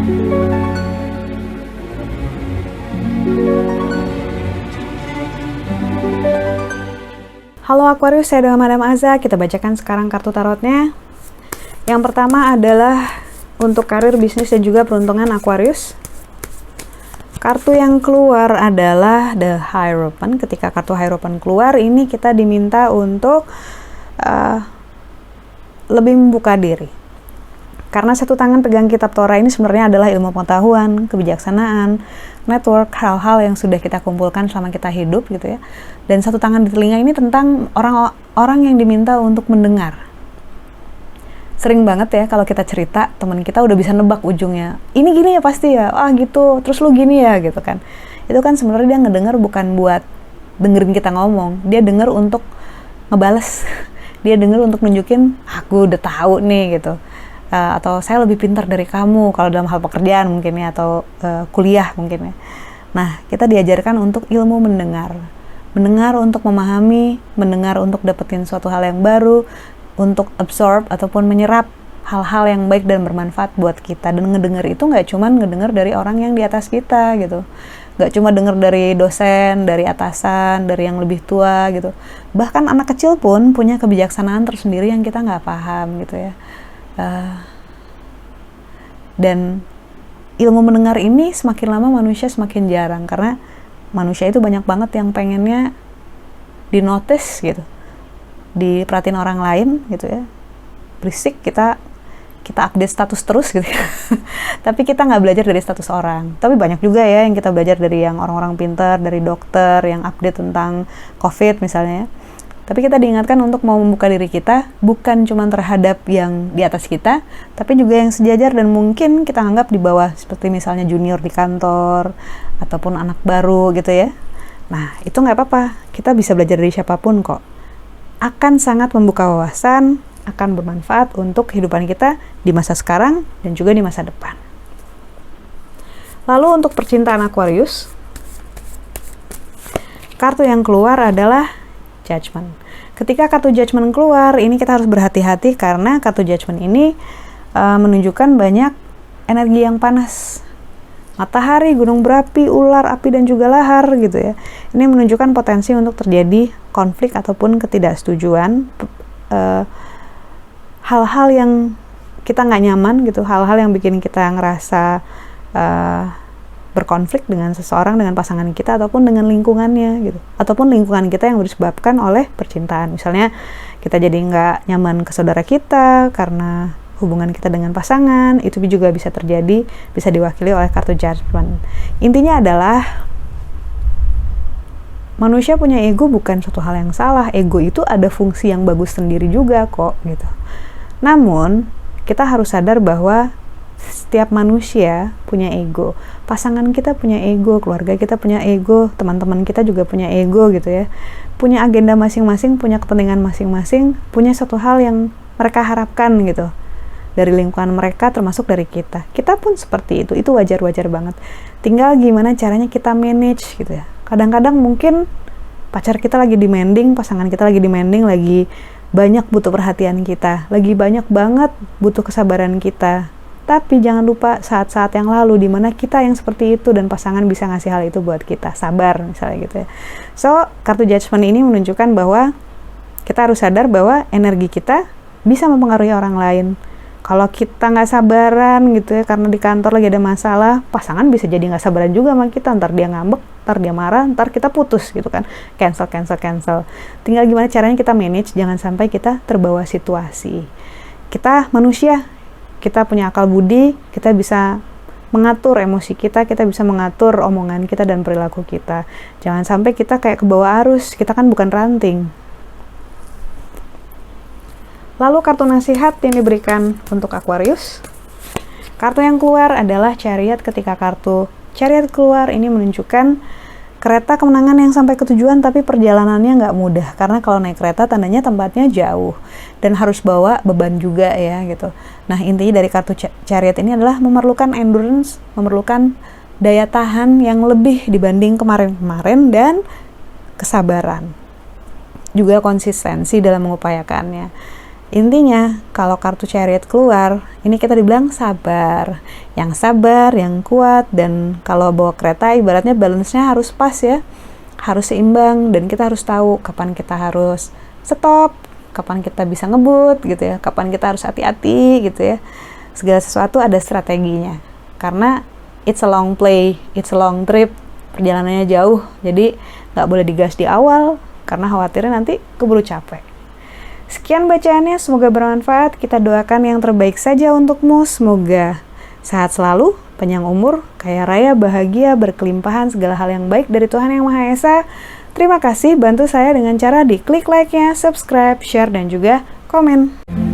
Halo Aquarius, saya dengan Madam Aza. Kita bacakan sekarang kartu tarotnya. Yang pertama adalah untuk karir, bisnis, dan juga peruntungan Aquarius. Kartu yang keluar adalah The Hierophant. Ketika kartu Hierophant keluar, ini kita diminta untuk lebih membuka diri. Karena satu tangan pegang kitab Torah ini sebenarnya adalah ilmu pengetahuan, kebijaksanaan, network, hal-hal yang sudah kita kumpulkan selama kita hidup gitu ya. Dan satu tangan di telinga ini tentang orang yang diminta untuk mendengar. Sering banget ya kalau kita cerita, teman kita udah bisa nebak ujungnya. Ini gini ya pasti ya, gitu, terus lu gini ya gitu kan. Itu kan sebenarnya dia ngedenger bukan buat dengerin kita ngomong, dia denger untuk ngebales. Dia denger untuk nunjukin, aku udah tahu nih gitu. Atau saya lebih pintar dari kamu kalau dalam hal pekerjaan mungkin ya, atau kuliah mungkin ya. Nah, kita diajarkan untuk ilmu mendengar untuk memahami, mendengar untuk dapetin suatu hal yang baru, untuk absorb ataupun menyerap hal-hal yang baik dan bermanfaat buat kita. Dan ngedengar itu nggak cuma ngedengar dari orang yang di atas kita gitu, nggak cuma dengar dari dosen, dari atasan, dari yang lebih tua gitu. Bahkan anak kecil pun punya kebijaksanaan tersendiri yang kita nggak paham gitu ya. Dan ilmu mendengar ini semakin lama manusia semakin jarang, karena manusia itu banyak banget yang pengennya dinotis gitu, diperhatiin orang lain gitu ya. Berisik, kita update status terus gitu ya. Tapi kita nggak belajar dari status orang. Tapi banyak juga ya yang kita belajar dari yang orang-orang pintar, dari dokter yang update tentang COVID misalnya ya. Tapi kita diingatkan untuk mau membuka diri kita, bukan cuma terhadap yang di atas kita, tapi juga yang sejajar dan mungkin kita anggap di bawah, seperti misalnya junior di kantor, ataupun anak baru gitu ya. Nah, itu nggak apa-apa, kita bisa belajar dari siapapun kok. Akan sangat membuka wawasan, akan bermanfaat untuk kehidupan kita di masa sekarang dan juga di masa depan. Lalu untuk percintaan Aquarius, kartu yang keluar adalah Judgment. Ketika kartu Judgment keluar, ini kita harus berhati-hati karena kartu Judgment ini menunjukkan banyak energi yang panas. Matahari, gunung berapi, ular, api, dan juga lahar gitu ya. Ini menunjukkan potensi untuk terjadi konflik ataupun ketidaksetujuan, hal-hal yang kita nggak nyaman gitu, hal-hal yang bikin kita ngerasa berkonflik dengan seseorang, dengan pasangan kita, ataupun dengan lingkungannya gitu, ataupun lingkungan kita yang disebabkan oleh percintaan. Misalnya kita jadi nggak nyaman ke saudara kita karena hubungan kita dengan pasangan, itu juga bisa terjadi, bisa diwakili oleh kartu Judgment. Intinya adalah manusia punya ego bukan suatu hal yang salah. Ego itu ada fungsi yang bagus sendiri juga kok gitu. Namun kita harus sadar bahwa setiap manusia punya ego, pasangan kita punya ego, keluarga kita punya ego, teman-teman kita juga punya ego gitu ya, punya agenda masing-masing, punya kepentingan masing-masing, punya suatu hal yang mereka harapkan gitu dari lingkungan mereka, termasuk dari kita. Kita pun seperti itu wajar-wajar banget. Tinggal gimana caranya kita manage gitu ya. Kadang-kadang mungkin pacar kita lagi demanding, pasangan kita lagi demanding, lagi banyak butuh perhatian kita, lagi banyak banget butuh kesabaran kita. Tapi jangan lupa saat-saat yang lalu di mana kita yang seperti itu dan pasangan bisa ngasih hal itu buat kita. Sabar misalnya gitu ya. So, kartu Judgment ini menunjukkan bahwa kita harus sadar bahwa energi kita bisa mempengaruhi orang lain. Kalau kita nggak sabaran gitu ya, karena di kantor lagi ada masalah, pasangan bisa jadi nggak sabaran juga sama kita. Ntar dia ngambek, ntar dia marah, ntar kita putus gitu kan. Cancel. Tinggal gimana caranya kita manage, jangan sampai kita terbawa situasi. Kita manusia, kita punya akal budi, kita bisa mengatur emosi kita bisa mengatur omongan kita dan perilaku kita. Jangan sampai kita kayak kebawa arus, kita kan bukan ranting. Lalu kartu nasihat yang diberikan untuk Aquarius. Kartu yang keluar adalah Chariot. Ketika kartu Chariot keluar, ini menunjukkan kereta kemenangan yang sampai ke tujuan, tapi perjalanannya nggak mudah. Karena kalau naik kereta tandanya tempatnya jauh dan harus bawa beban juga ya gitu. Nah, intinya dari kartu Chariot ini adalah memerlukan endurance, memerlukan daya tahan yang lebih dibanding kemarin-kemarin, dan kesabaran. Juga konsistensi dalam mengupayakannya. Intinya, kalau kartu Chariot keluar, ini kita dibilang sabar. Yang sabar, yang kuat, dan kalau bawa kereta ibaratnya balance-nya harus pas ya. Harus seimbang, dan kita harus tahu kapan kita harus stop, kapan kita bisa ngebut gitu ya, kapan kita harus hati-hati gitu ya. Segala sesuatu ada strateginya. Karena it's a long play, it's a long trip, perjalanannya jauh. Jadi nggak boleh digas di awal, karena khawatirnya nanti keburu capek. Sekian bacaannya, semoga bermanfaat. Kita doakan yang terbaik saja untukmu. Semoga sehat selalu, panjang umur, kaya raya, bahagia, berkelimpahan, segala hal yang baik dari Tuhan Yang Maha Esa. Terima kasih, bantu saya dengan cara diklik like-nya, subscribe, share, dan juga komen.